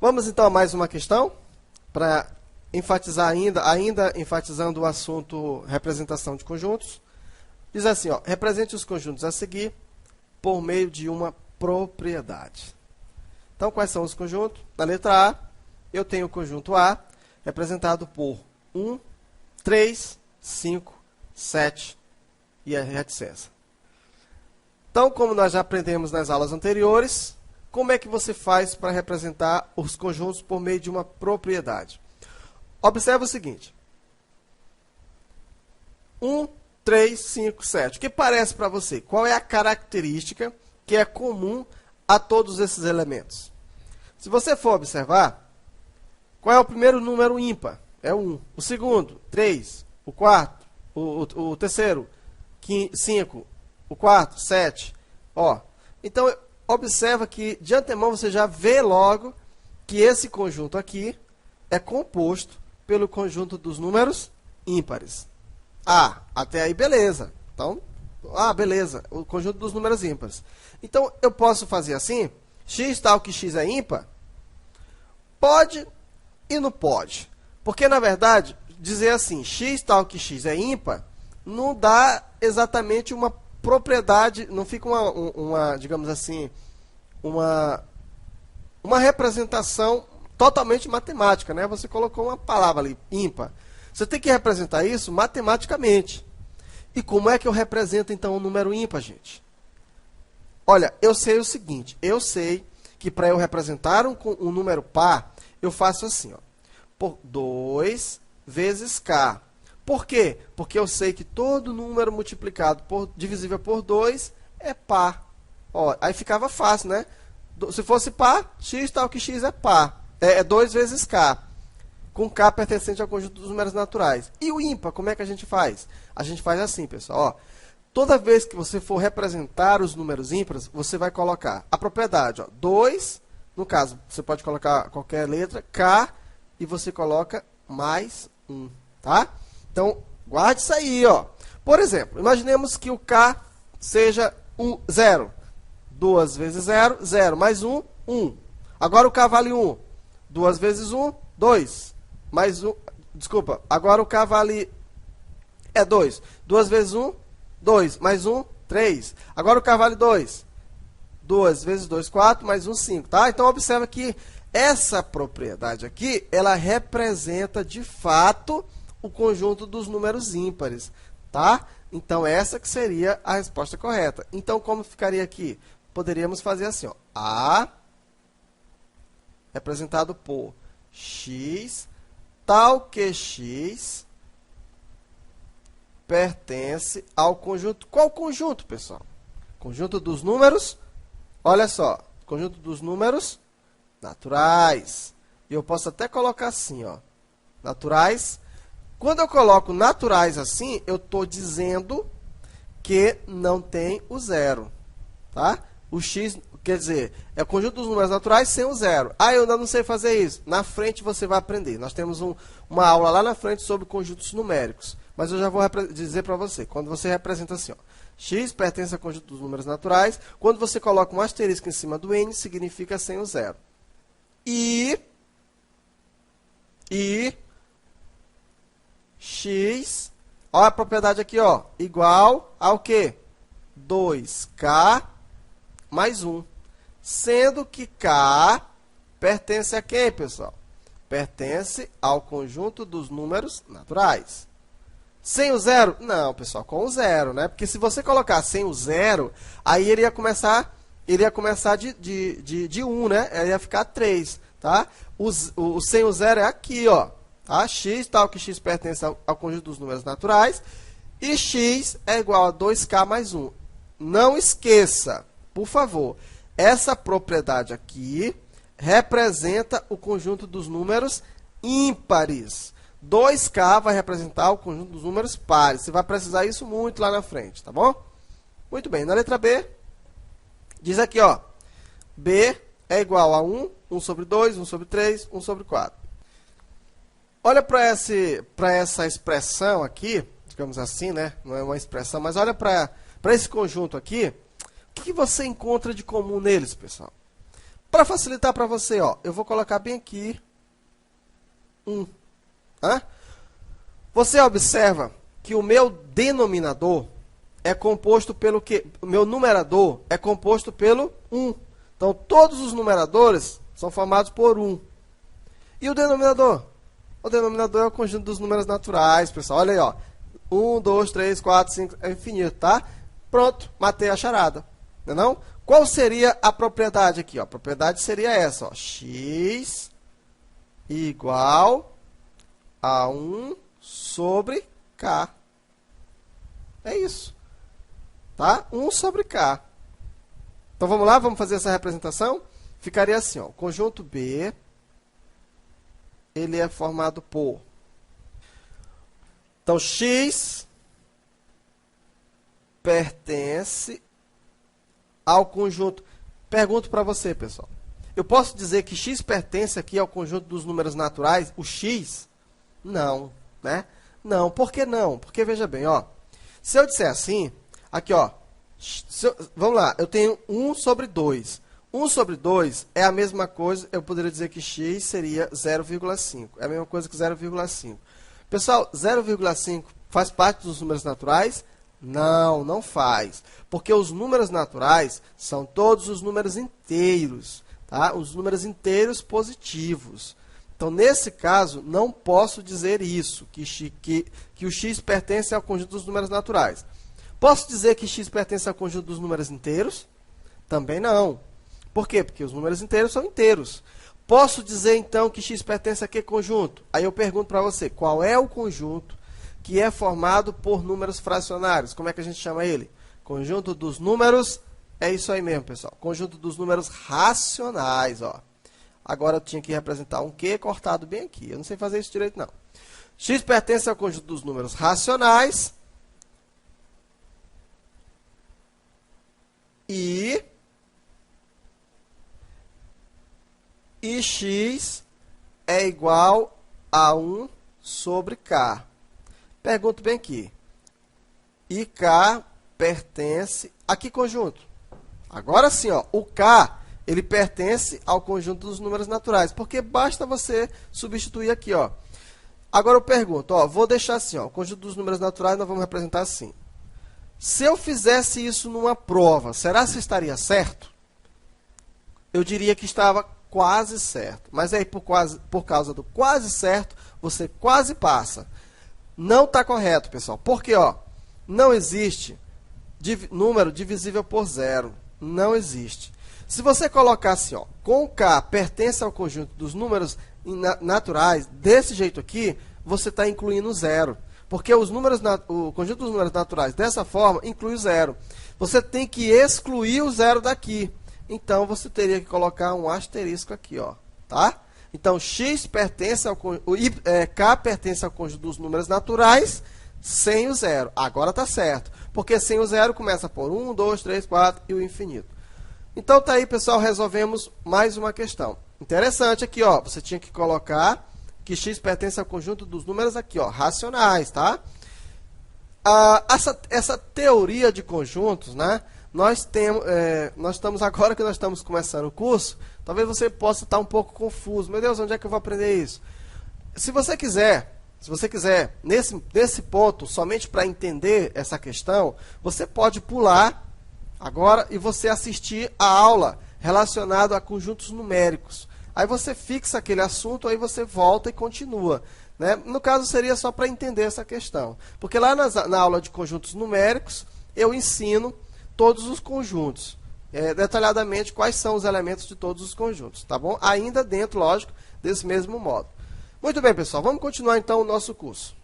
Vamos então a mais uma questão, para enfatizar ainda enfatizando o assunto representação de conjuntos. Diz assim, ó, represente os conjuntos a seguir por meio de uma propriedade. Então, quais são os conjuntos? Na letra A, eu tenho o conjunto A, representado por 1, 3, 5, 7 e etc. Então, como nós já aprendemos nas aulas anteriores, como é que você faz para representar os conjuntos por meio de uma propriedade? Observe o seguinte. 1, 3, 5, 7. O que parece para você? Qual é a característica que é comum a todos esses elementos? Se você for observar, qual é o primeiro número ímpar? É 1. O segundo, 3. O quarto, o terceiro, 5. O quarto, 7. Ó, então, observa que, de antemão, você já vê logo que esse conjunto aqui é composto pelo conjunto dos números ímpares. Ah, até aí, beleza. Então, beleza, o conjunto dos números ímpares. Então, eu posso fazer assim, x tal que x é ímpar? Pode e não pode. Porque, na verdade, dizer assim, x tal que x é ímpar, não dá exatamente uma propriedade, não fica digamos assim, uma representação totalmente matemática, né? Você colocou uma palavra ali, ímpar. Você tem que representar isso matematicamente. E como é que eu represento, então, o número ímpar, gente? Olha, eu sei o seguinte, eu sei que para eu representar um número par, eu faço assim, ó, por 2 vezes k. Por quê? Porque eu sei que todo número multiplicado divisível por 2 é par. Ó, aí ficava fácil, né? Se fosse par, x tal que x é par. É 2 vezes k, com k pertencente ao conjunto dos números naturais. E o ímpar, como é que a gente faz? A gente faz assim, pessoal. Ó, toda vez que você for representar os números ímpares, você vai colocar a propriedade. Ó, 2, no caso, você pode colocar qualquer letra, k, e você coloca mais 1, tá? Então, guarde isso aí, ó. Por exemplo, imaginemos que o k seja 0. 2 vezes 0, 0. Mais 1, 1. Agora o k vale 1. 2 vezes 1, 2. Mais 1, desculpa. Agora o k vale 2. 2 vezes 1, 2. Mais 1, 3. Agora o k vale 2. 2 vezes 2, 4. Mais 1, 5. Tá? Então, observa que essa propriedade aqui, ela representa, de fato, o conjunto dos números ímpares, tá? Então, essa que seria a resposta correta. Então, como ficaria aqui? Poderíamos fazer assim, ó. A representado por x, tal que x pertence ao conjunto. Qual conjunto, pessoal? Conjunto dos números, olha só, conjunto dos números naturais. E eu posso até colocar assim, ó, naturais. Quando eu coloco naturais assim, eu estou dizendo que não tem o zero, tá? O x, quer dizer, é o conjunto dos números naturais sem o zero. Ah, eu ainda não sei fazer isso. Na frente você vai aprender. Nós temos uma aula lá na frente sobre conjuntos numéricos. Mas eu já vou dizer para você. Quando você representa assim, ó, x pertence ao conjunto dos números naturais. Quando você coloca um asterisco em cima do n, significa sem o zero. E x, olha a propriedade aqui, ó, igual ao quê? 2k mais 1. Sendo que k pertence a quem, pessoal? Pertence ao conjunto dos números naturais. Sem o zero? Não, pessoal, com o zero, né? Porque se você colocar sem o zero, aí ele ia começar de 1, né? Ele ia ficar 3, tá? O sem o zero é aqui, ó. Tá? X, tal que x pertence ao conjunto dos números naturais. E x é igual a 2k mais 1. Não esqueça, por favor, essa propriedade aqui representa o conjunto dos números ímpares. 2k vai representar o conjunto dos números pares. Você vai precisar isso muito lá na frente, tá bom? Muito bem, na letra B, diz aqui, ó, B é igual a 1, 1 sobre 2, 1 sobre 3, 1 sobre 4. Olha para essa expressão aqui, digamos assim, né? Não é uma expressão, mas olha para esse conjunto aqui. O que você encontra de comum neles, pessoal? Para facilitar para você, ó, eu vou colocar bem aqui 1. Tá? Você observa que o meu denominador é composto pelo quê? O meu numerador é composto pelo 1. Então, todos os numeradores são formados por 1. E o denominador? O denominador é o conjunto dos números naturais, pessoal. Olha aí, ó. 1, 2, 3, 4, 5, é infinito, tá? Pronto, matei a charada. Não é não? Qual seria a propriedade aqui? Ó? A propriedade seria essa, ó. X igual a 1 sobre K. É isso. Tá? 1 sobre K. Então, vamos lá? Vamos fazer essa representação? Ficaria assim, ó. O conjunto B, ele é formado por... Então, X pertence ao conjunto... Pergunto para você, pessoal. Eu posso dizer que X pertence aqui ao conjunto dos números naturais? O X? Não, né? Não. Por que não? Porque, veja bem, ó. Se eu disser assim, aqui, ó. Vamos lá, eu tenho 1 sobre 2. 1 sobre 2 é a mesma coisa, eu poderia dizer que x seria 0,5. É a mesma coisa que 0,5. Pessoal, 0,5 faz parte dos números naturais? Não, não faz. Porque os números naturais são todos os números inteiros, tá? Os números inteiros positivos. Então, nesse caso, não posso dizer isso, que o x pertence ao conjunto dos números naturais. Posso dizer que x pertence ao conjunto dos números inteiros? Também não. Por quê? Porque os números inteiros são inteiros. Posso dizer, então, que x pertence a que conjunto? Aí eu pergunto para você, qual é o conjunto que é formado por números fracionários? Como é que a gente chama ele? Conjunto dos números... É isso aí mesmo, pessoal. Conjunto dos números racionais, ó. Agora eu tinha que representar um Q cortado bem aqui. Eu não sei fazer isso direito, não. X pertence ao conjunto dos números racionais. E x é igual a 1 sobre K. Pergunto bem aqui. E K pertence a que conjunto? Agora sim, ó, o K, ele pertence ao conjunto dos números naturais, porque basta você substituir aqui, ó. Agora eu pergunto, ó, vou deixar assim, ó, o conjunto dos números naturais nós vamos representar assim. Se eu fizesse isso numa prova, será que estaria certo? Eu diria que estava quase certo. Mas aí, por causa do quase certo, você quase passa. Não está correto, pessoal. Porque, ó, não existe número divisível por zero. Não existe. Se você colocar assim, ó, com K pertence ao conjunto dos números naturais, desse jeito aqui, você está incluindo zero. Porque o conjunto dos números naturais, dessa forma, inclui o zero. Você tem que excluir o zero daqui. Então, você teria que colocar um asterisco aqui, ó, tá? Então, x pertence ao K pertence ao conjunto dos números naturais sem o zero. Agora está certo. Porque sem o zero começa por 1, 2, 3, 4 e o infinito. Então, tá aí, pessoal, resolvemos mais uma questão. Interessante aqui, ó, você tinha que colocar que x pertence ao conjunto dos números aqui, ó, racionais, tá? Essa teoria de conjuntos, né? Nós estamos agora que nós estamos começando o curso, talvez você possa estar um pouco confuso. Meu Deus, onde é que eu vou aprender isso? Se você quiser, nesse ponto, somente para entender essa questão, você pode pular agora e você assistir a aula relacionada a conjuntos numéricos. Aí você fixa aquele assunto, aí você volta e continua. Né? No caso, seria só para entender essa questão. Porque lá na aula de conjuntos numéricos, eu ensino todos os conjuntos. Detalhadamente, quais são os elementos de todos os conjuntos. Tá bom? Ainda dentro, lógico, desse mesmo modo. Muito bem, pessoal. Vamos continuar, então, o nosso curso.